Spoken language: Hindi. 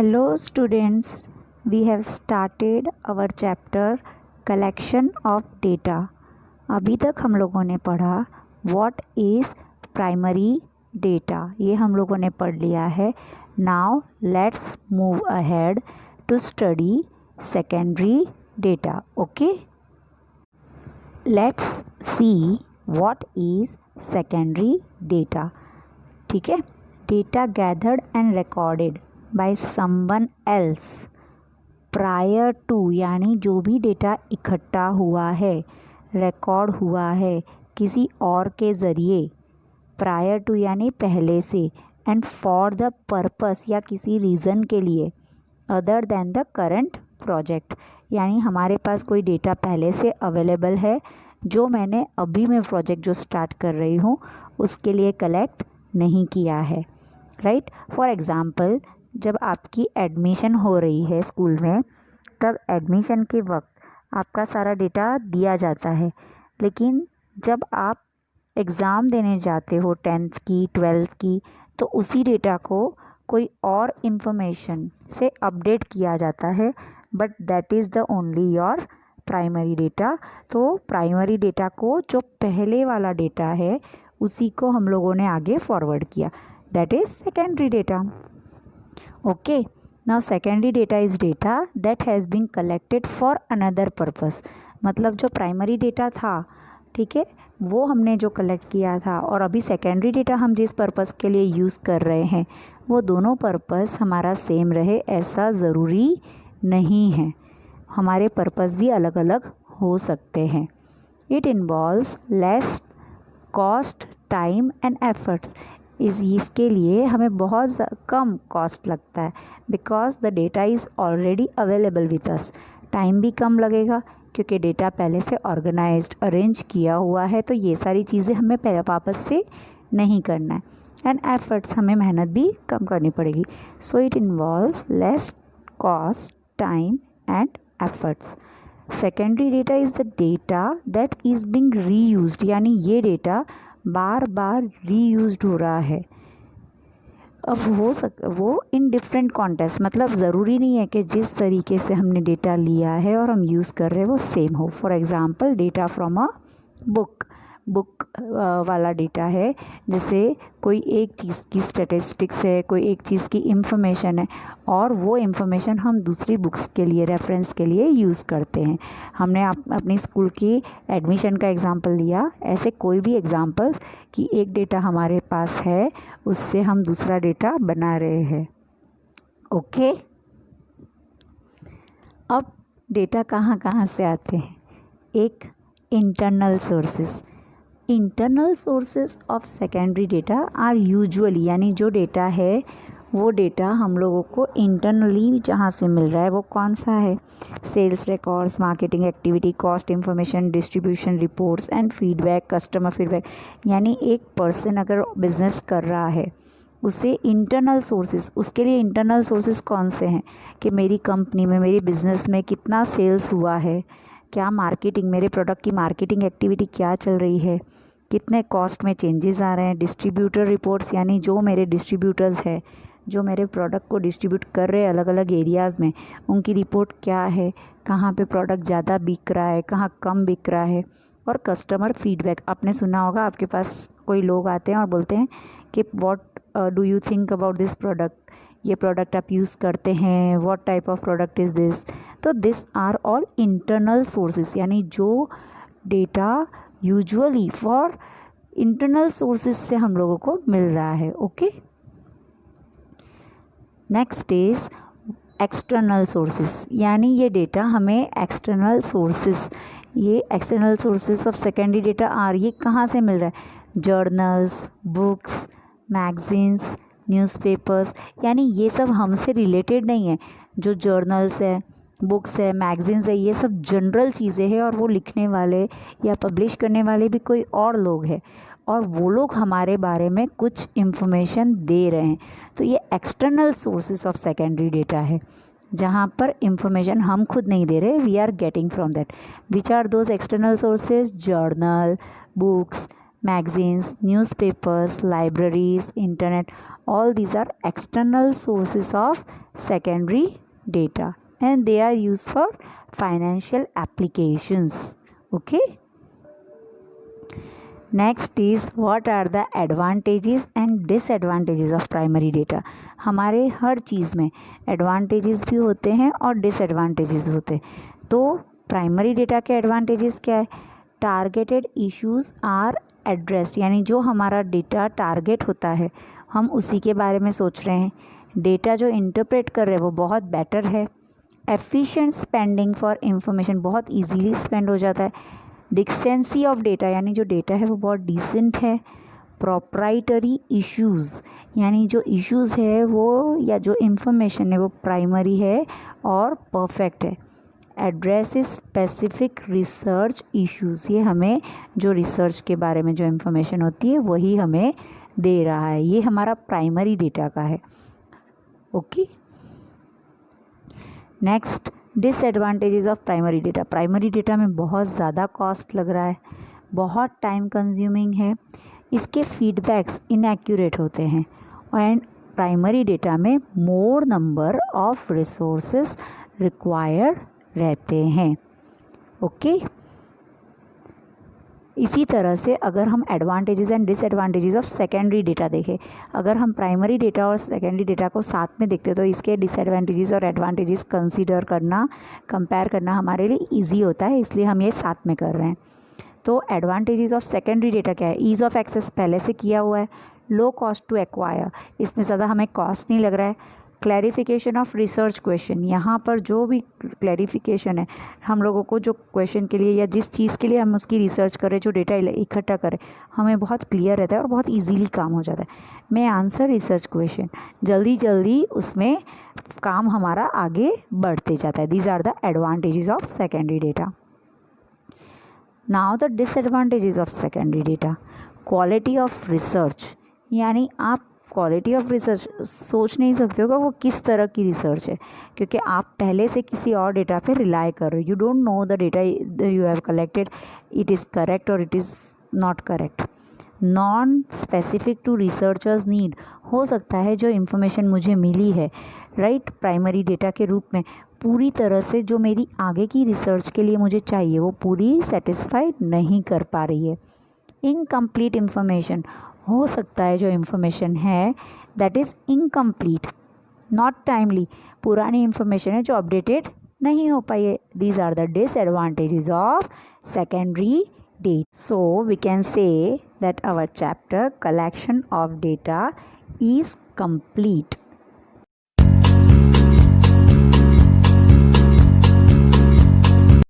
Hello students, we have started our chapter collection of data. अभी तक हम लोगों ने पढ़ा what is primary data, ये हम लोगों ने पढ़ लिया है. Now let's move ahead to study secondary data. Okay, let's see what is secondary data. ठीक है, data gathered and recorded by someone else prior to, यानी जो भी डेटा इकट्ठा हुआ है, रिकॉर्ड हुआ है किसी और के ज़रिए, प्रायर टू यानी पहले से, एंड फॉर द पर्पस या किसी रीज़न के लिए, other than the current project, यानी हमारे पास कोई डेटा पहले से अवेलेबल है जो मैंने अभी मैं प्रोजेक्ट जो स्टार्ट कर रही हूँ उसके लिए कलेक्ट नहीं किया है. राइट, फॉर एग्ज़ाम्पल जब आपकी एडमिशन हो रही है स्कूल में, तब एडमिशन के वक्त आपका सारा डेटा दिया जाता है, लेकिन जब आप एग्ज़ाम देने जाते हो 10th की 12th की, तो उसी डेटा को कोई और इंफॉर्मेशन से अपडेट किया जाता है, but that is the only your primary data. तो प्राइमरी डेटा को जो पहले वाला डेटा है उसी को हम लोगों ने आगे फॉरवर्ड किया, that is secondary data. Okay, now secondary data is data that has been collected for another purpose. मतलब जो प्राइमरी डेटा था, ठीक है, वो हमने जो कलेक्ट किया था, और अभी सेकेंडरी डेटा हम जिस पर्पस के लिए यूज़ कर रहे हैं वो दोनों पर्पस हमारा सेम रहे ऐसा ज़रूरी नहीं है. हमारे पर्पस भी अलग अलग हो सकते हैं. It involves less cost, time and efforts. इसके लिए हमें बहुत कम कॉस्ट लगता है, because the data is already available with us. Time भी कम लगेगा क्योंकि डेटा पहले से ऑर्गेनाइज्ड, अरेंज किया हुआ है, तो ये सारी चीज़ें हमें वापस से नहीं करना है. एंड एफर्ट्स, हमें मेहनत भी कम करनी पड़ेगी. So it involves less cost, time and efforts. Secondary data is the data that is being reused, यानी ये डेटा बार बार रीयूज्ड हो रहा है. अब वो इन डिफरेंट कॉन्टेक्स्ट, मतलब ज़रूरी नहीं है कि जिस तरीके से हमने डेटा लिया है और हम यूज़ कर रहे हैं वो सेम हो. For example data from a book वाला डेटा है, जैसे कोई एक चीज़ की स्टैटिस्टिक्स है, कोई एक चीज़ की इंफॉर्मेशन है, और वो इंफॉर्मेशन हम दूसरी बुक्स के लिए, रेफरेंस के लिए यूज़ करते हैं. हमने अपनी स्कूल की एडमिशन का एग्ज़ाम्पल लिया, ऐसे कोई भी एग्ज़ाम्पल्स कि एक डेटा हमारे पास है उससे हम दूसरा डेटा बना रहे हैं. ओके, अब डेटा कहाँ कहाँ से आते हैं. एक, internal sources. Internal sources of secondary data are usually, यानी जो डेटा है वो डेटा हम लोगों को इंटरनली जहाँ से मिल रहा है वो कौन सा है. Sales records, marketing activity, cost information, distribution reports and feedback, customer feedback. यानी एक पर्सन अगर बिजनेस कर रहा है उसे इंटरनल सोर्सेस, उसके लिए इंटरनल सोर्सेस कौन से हैं कि मेरी कंपनी में, मेरी बिज़नेस में कितना सेल्स हुआ है, क्या मार्केटिंग, मेरे प्रोडक्ट की मार्केटिंग एक्टिविटी क्या चल रही है, कितने कॉस्ट में चेंजेस आ रहे हैं. डिस्ट्रीब्यूटर रिपोर्ट्स, यानी जो मेरे डिस्ट्रीब्यूटर्स है, जो मेरे प्रोडक्ट को डिस्ट्रीब्यूट कर रहे हैं अलग अलग एरियाज़ में, उनकी रिपोर्ट क्या है, कहाँ पे प्रोडक्ट ज़्यादा बिक रहा है, कहाँ कम बिक रहा है. और कस्टमर फीडबैक, आपने सुना होगा, आपके पास कोई लोग आते हैं और बोलते हैं कि what do you think about this product, ये प्रोडक्ट आप यूज़ करते हैं, what type of product is this. तो this are all internal sources, यानी जो data usually for internal sources से हम लोगों को मिल रहा है. Okay, next is external sources, यानी ये डेटा हमें एक्सटर्नल सोर्सेस, ये external sources of secondary data are, ये कहाँ से मिल रहा है. Journals, books, magazines, newspapers. यानी ये सब हमसे रिलेटेड नहीं है. जो जर्नल्स है, बुक्स है, मैगजीन्स है, ये सब जनरल चीज़ें हैं, और वो लिखने वाले या पब्लिश करने वाले भी कोई और लोग हैं, और वो लोग हमारे बारे में कुछ इंफॉर्मेशन दे रहे हैं. तो ये external sources of secondary data है, जहाँ पर इंफॉर्मेशन हम खुद नहीं दे रहे, we are getting from that. Which are those external sources? Journal, books, magazines, newspapers, libraries, internet, all these are external sources of secondary data and they are used for financial applications. Okay. Next is what are the advantages and disadvantages of primary data. हमारे हर चीज़ में एडवांटेजेस भी होते हैं और डिसएडवांटेजेस होते हैं। तो प्राइमरी डेटा के एडवांटेजेस क्या है? टारगेटेड इश्यूज आर एड्रेस्ड, यानी जो हमारा डेटा टारगेट होता है हम उसी के बारे में सोच रहे हैं। डेटा जो इंटरप्रेट कर रहे हैं वो बहुत बेटर है। एफिशिएंट स्पेंडिंग फॉर इंफॉर्मेशन, बहुत इजीली स्पेंड हो जाता है। डिसेंसी ऑफ डेटा, यानी जो डेटा है वो बहुत डिसेंट है। प्रोप्राइटरी इश्यूज़, यानी जो इश्यूज़ है वो या जो इंफॉर्मेशन है वो प्राइमरी है और परफेक्ट है। एड्रेस स्पेसिफिक रिसर्च इश्यूज़, ये हमें जो रिसर्च के बारे में जो इंफॉर्मेशन होती है वही हमें दे रहा है, ये हमारा प्राइमरी डेटा का है। Okay. Next, disadvantages of primary data. Primary data में बहुत ज़्यादा कॉस्ट लग रहा है, बहुत टाइम कंज्यूमिंग है, इसके फीडबैक्स इनएक्यूरेट होते हैं एंड प्राइमरी डेटा में मोर नंबर ऑफ रिसोर्सेस रिक्वायर्ड रहते हैं। ओके। इसी तरह से अगर हम advantages and disadvantages of secondary data देखें, अगर हम प्राइमरी डेटा और सेकेंडरी डेटा को साथ में देखते तो इसके डिसएडवांटेजेस और एडवांटेजेस कंसीडर करना, कंपेयर करना हमारे लिए इजी होता है, इसलिए हम ये साथ में कर रहे हैं। तो एडवांटेजेस ऑफ सेकेंडरी डेटा क्या है? ईज़ ऑफ एक्सेस पहले से किया हुआ है। लो कॉस्ट टू एक्वायर, इसमें ज़्यादा हमें कॉस्ट नहीं लग रहा है। क्लैरिफिकेशन ऑफ रिसर्च क्वेश्चन, यहाँ पर जो भी क्लैरिफिकेशन है हम लोगों को जो क्वेश्चन के लिए या जिस चीज़ के लिए हम उसकी रिसर्च करें, जो डेटा इकट्ठा करें, हमें बहुत क्लियर रहता है और बहुत इजीली काम हो जाता है। मैं आंसर रिसर्च क्वेश्चन, जल्दी जल्दी उसमें काम हमारा आगे बढ़ते जाता है। These are the advantages of secondary data. Now the disadvantages of secondary data. Quality of research, यानी आप क्वालिटी ऑफ रिसर्च सोच नहीं सकते हो कि वो किस तरह की रिसर्च है, क्योंकि आप पहले से किसी और डेटा पे रिलाई कर रहे हो। You don't know the data you have collected, it is correct और it is not correct. Non specific to researchers need, हो सकता है जो इन्फॉर्मेशन मुझे मिली है राइट प्राइमरी डेटा के रूप में, पूरी तरह से जो मेरी आगे की रिसर्च के लिए मुझे चाहिए वो पूरी सेटिस्फाई नहीं कर पा रही है। इनकम्प्लीट इन्फॉर्मेशन, हो सकता है जो इन्फॉर्मेशन है that is incomplete, not timely, पुरानी इन्फॉर्मेशन है जो अपडेटेड नहीं हो पाई है। These are the disadvantages of secondary data. So we can say that our chapter collection of data is complete.